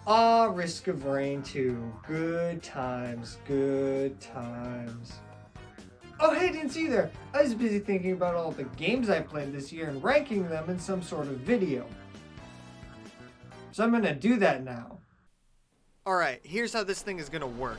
Ah, Risk of Rain 2. Good times, good times. Oh hey, didn't see you there. I was busy thinking about all the games I played this year and ranking them in some sort of video. So I'm gonna do that now. Alright, here's how this thing is gonna work.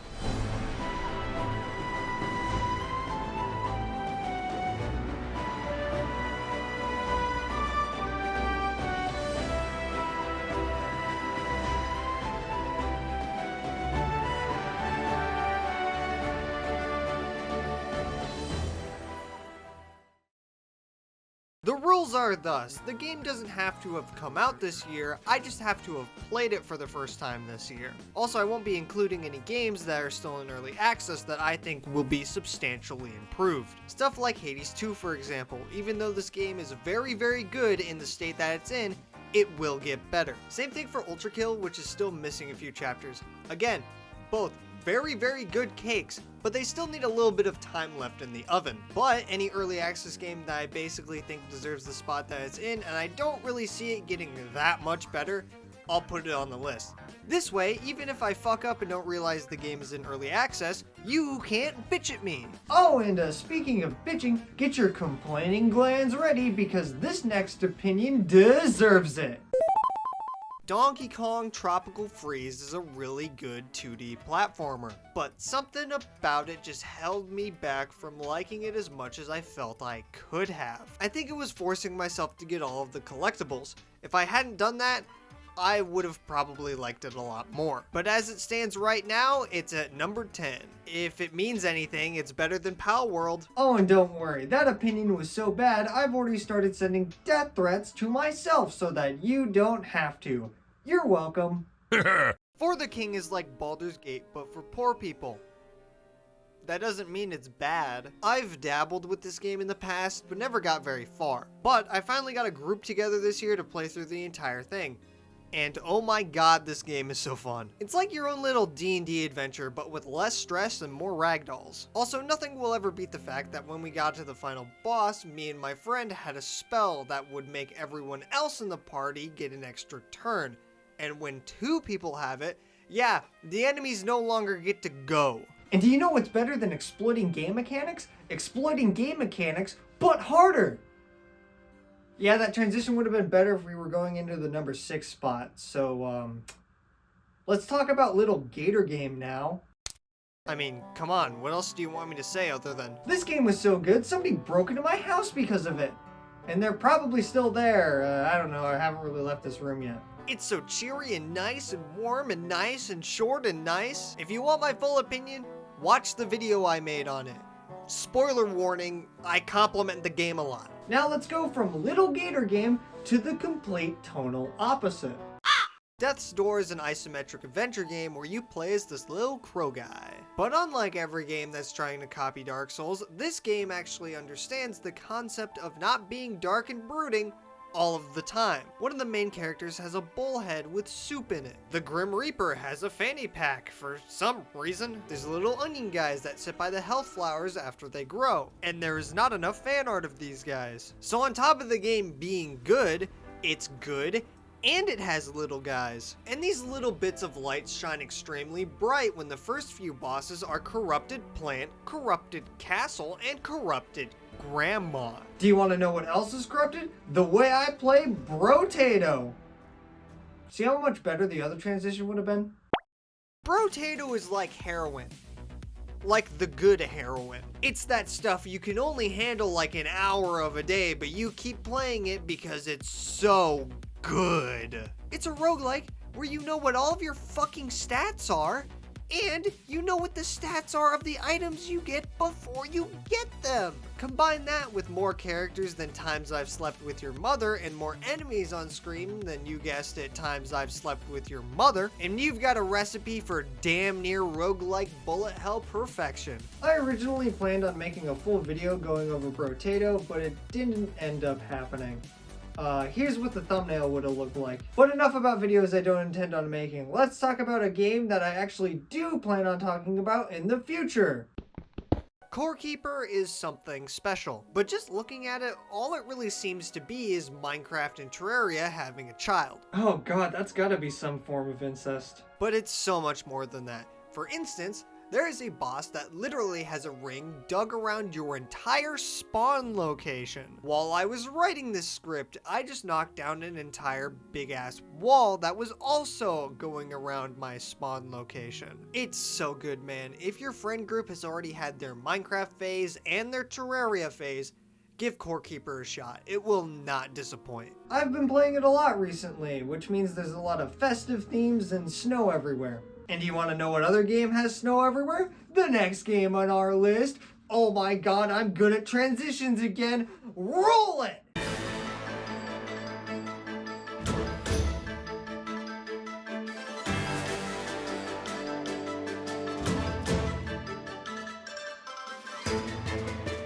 The rules are thus: the game doesn't have to have come out this year, I just have to have played it for the first time this year. Also, I won't be including any games that are still in early access that I think will be substantially improved. Stuff like Hades 2, for example. Even though this game is very, very good in the state that it's in, it will get better. Same thing for Ultra Kill, which is still missing a few chapters. Again, both very, very good cakes, but they still need a little bit of time left in the oven. But any early access game that I basically think deserves the spot that it's in, and I don't really see it getting that much better, I'll put it on the list. This way, even if I fuck up and don't realize the game is in early access, you can't bitch at me. Oh, and speaking of bitching, get your complaining glands ready because this next opinion deserves it. Donkey Kong Tropical Freeze is a really good 2D platformer, but something about it just held me back from liking it as much as I felt I could have. I think it was forcing myself to get all of the collectibles. If I hadn't done that, I would have probably liked it a lot more. But as it stands right now, it's at number 10. If it means anything, it's better than Pal World. Oh, and don't worry, that opinion was so bad, I've already started sending death threats to myself so that you don't have to. You're welcome. For the King is like Baldur's Gate, but for poor people. That doesn't mean it's bad. I've dabbled with this game in the past, but never got very far. But I finally got a group together this year to play through the entire thing. And oh my god, this game is so fun. It's like your own little D&D adventure, but with less stress and more ragdolls. Also, nothing will ever beat the fact that when we got to the final boss, me and my friend had a spell that would make everyone else in the party get an extra turn. And when two people have it, yeah, the enemies no longer get to go. And do you know what's better than exploiting game mechanics? Exploiting game mechanics, but harder! Yeah, that transition would have been better if we were going into the number 6 spot. So, let's talk about Little Gator Game now. I mean, come on, what else do you want me to say other than... This game was so good, somebody broke into my house because of it. And they're probably still there. I don't know, I haven't really left this room yet. It's so cheery and nice and warm and nice and short and nice. If you want my full opinion, watch the video I made on it. Spoiler warning, I compliment the game a lot. Now let's go from Little Gator Game to the complete tonal opposite. Death's Door is an isometric adventure game where you play as this little crow guy. But unlike every game that's trying to copy Dark Souls, this game actually understands the concept of not being dark and brooding all of the time. One of the main characters has a bullhead with soup in it. The Grim Reaper has a fanny pack for some reason. There's little onion guys that sit by the health flowers after they grow. And there is not enough fan art of these guys. So on top of the game being good, it's good and it has little guys. And these little bits of light shine extremely bright when the first few bosses are Corrupted Plant, Corrupted Castle, and Corrupted Grandma. Do you want to know what else is corrupted? The way I play Brotato. See how much better the other transition would have been? Brotato is like heroin. Like the good heroin. It's that stuff you can only handle like an hour of a day, but you keep playing it because it's so good. It's a roguelike where you know what all of your fucking stats are, and you know what the stats are of the items you get before you get them. Combine that with more characters than Times I've Slept with Your Mother and more enemies on screen than, you guessed it, Times I've Slept with Your Mother, and you've got a recipe for damn near roguelike bullet hell perfection. I originally planned on making a full video going over Brotato, but it didn't end up happening. Here's what the thumbnail would have looked like. But enough about videos I don't intend on making. Let's talk about a game that I actually do plan on talking about in the future. Core Keeper is something special, but just looking at it, all it really seems to be is Minecraft and Terraria having a child. Oh god, that's gotta be some form of incest. But it's so much more than that. For instance, there is a boss that literally has a ring dug around your entire spawn location. While I was writing this script, I just knocked down an entire big ass wall that was also going around my spawn location. It's so good, man. If your friend group has already had their Minecraft phase and their Terraria phase, give Core Keeper a shot. It will not disappoint. I've been playing it a lot recently, which means there's a lot of festive themes and snow everywhere. And do you want to know what other game has snow everywhere? The next game on our list. Oh my god, I'm good at transitions again. Roll it!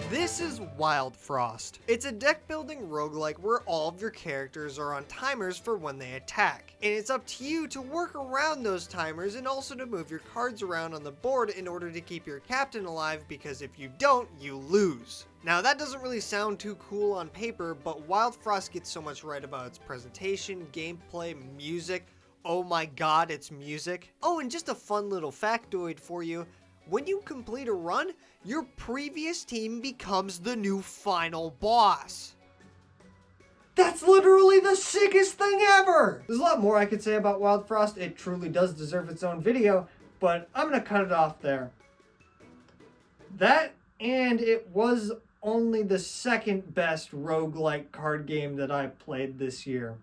This is Wild Frost. It's a deck building roguelike where all of your characters are on timers for when they attack. And it's up to you to work around those timers and also to move your cards around on the board in order to keep your captain alive, because if you don't, you lose. Now that doesn't really sound too cool on paper, but Wild Frost gets so much right about its presentation, gameplay, music. Oh my god, it's music. Oh, and just a fun little factoid for you. When you complete a run, your previous team becomes the new final boss. That's literally the sickest thing ever! There's a lot more I could say about Wild Frost. It truly does deserve its own video, but I'm gonna cut it off there. That, and it was only the second best roguelike card game that I played this year.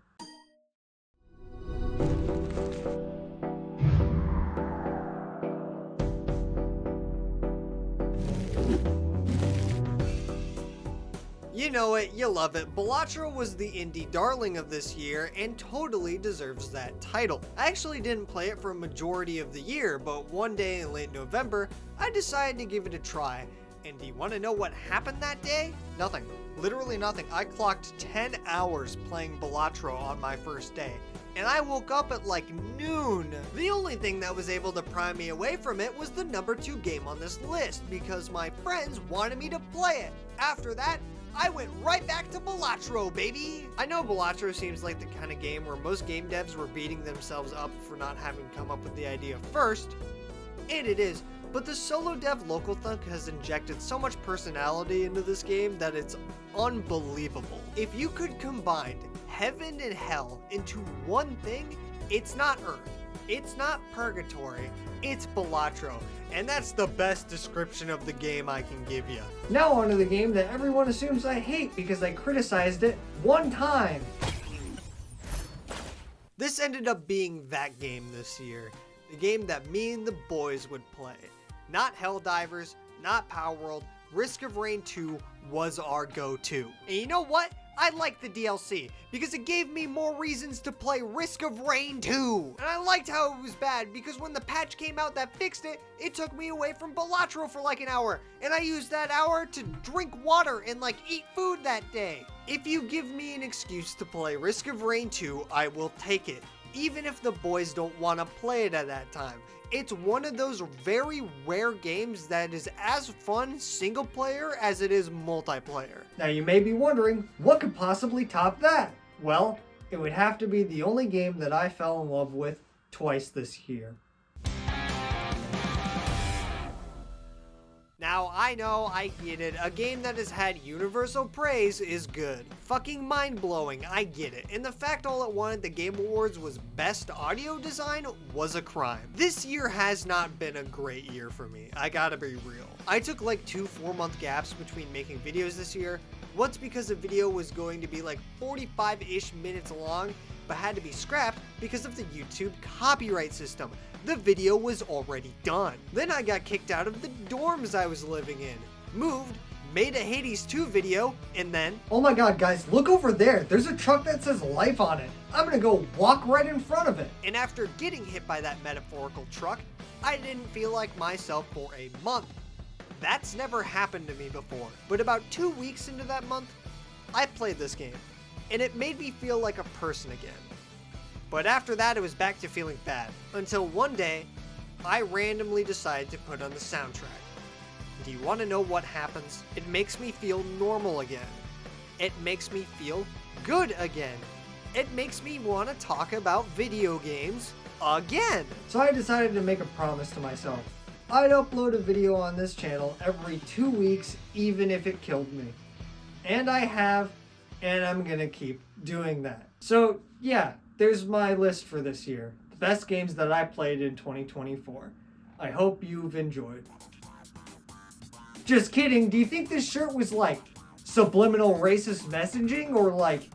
You know it, you love it. Balatro was the indie darling of this year and totally deserves that title. I actually didn't play it for a majority of the year, but one day in late November, I decided to give it a try. And do you want to know what happened that day? Nothing. Literally nothing. I clocked 10 hours playing Balatro on my first day, and I woke up at like noon. The only thing that was able to pry me away from it was the number 2 game on this list, because my friends wanted me to play it. After that, I went right back to Balatro, baby! I know Balatro seems like the kind of game where most game devs were beating themselves up for not having come up with the idea first, and it is, but the solo dev LocalThunk has injected so much personality into this game that it's unbelievable. If you could combine heaven and hell into one thing, it's not Earth, it's not Purgatory, it's Balatro. And that's the best description of the game I can give you. Now on to the game that everyone assumes I hate because I criticized it one time. This ended up being that game this year. The game that me and the boys would play. Not Helldivers, not Palworld, Risk of Rain 2 was our go-to. And you know what? I liked the DLC because it gave me more reasons to play Risk of Rain 2. And I liked how it was bad because when the patch came out that fixed it, it took me away from Balatro for like an hour. And I used that hour to drink water and like eat food that day. If you give me an excuse to play Risk of Rain 2, I will take it, even if the boys don't want to play it at that time. It's one of those very rare games that is as fun single player as it is multiplayer. Now you may be wondering, what could possibly top that? Well, it would have to be the only game that I fell in love with twice this year. Now, I know, I get it. A game that has had universal praise is good. Fucking mind-blowing, I get it. And the fact all it won at the Game Awards was Best Audio Design was a crime. This year has not been a great year for me, I gotta be real. I took like 2 4-month gaps between making videos this year. Once because a video was going to be like 45-ish minutes long, but had to be scrapped because of the YouTube copyright system. The video was already done. Then I got kicked out of the dorms I was living in, moved, made a Hades 2 video, and then... Oh my god, guys, look over there. There's a truck that says life on it. I'm gonna go walk right in front of it. And after getting hit by that metaphorical truck, I didn't feel like myself for a month. That's never happened to me before. But about 2 weeks into that month, I played this game, and it made me feel like a person again. But after that, it was back to feeling bad. Until one day, I randomly decided to put on the soundtrack. Do you want to know what happens? It makes me feel normal again. It makes me feel good again. It makes me want to talk about video games again. So I decided to make a promise to myself. I'd upload a video on this channel every 2 weeks, even if it killed me. And I have, and I'm gonna keep doing that. So yeah, there's my list for this year. The best games that I played in 2024. I hope you've enjoyed. Just kidding, do you think this shirt was like subliminal racist messaging or like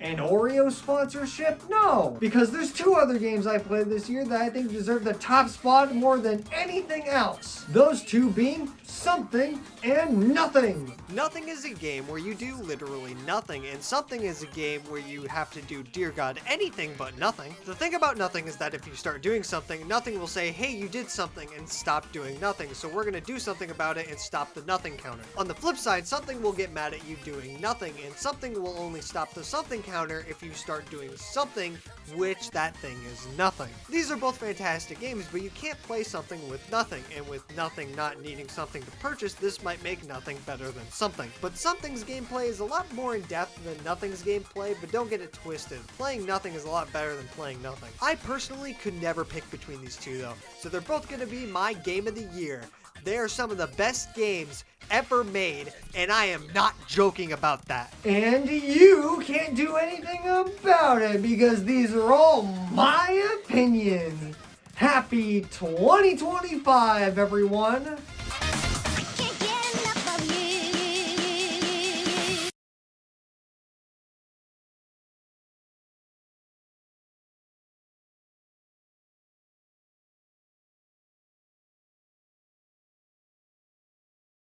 an Oreo sponsorship? No, because there's 2 other games I played this year that I think deserve the top spot more than anything else. Those 2 being Something and Nothing. Nothing is a game where you do literally nothing, and Something is a game where you have to do, dear God, anything but nothing. The thing about Nothing is that if you start doing something, Nothing will say, hey, you did something, and stop doing nothing, so we're gonna do something about it and stop the nothing counter. On the flip side, Something will get mad at you doing nothing, and Something will only stop the something counter if you start doing something, which that thing is nothing. These are both fantastic games, but you can't play Something with nothing, and with nothing not needing something to purchase, this might make Nothing better than Something. But Something's gameplay is a lot more in depth than Nothing's gameplay, but don't get it twisted. Playing Nothing is a lot better than playing Nothing. I personally could never pick between these 2 though, so they're both gonna be my game of the year. They are some of the best games ever made, and I am not joking about that. And you can't do anything about it because these are all my opinions. Happy 2025, everyone!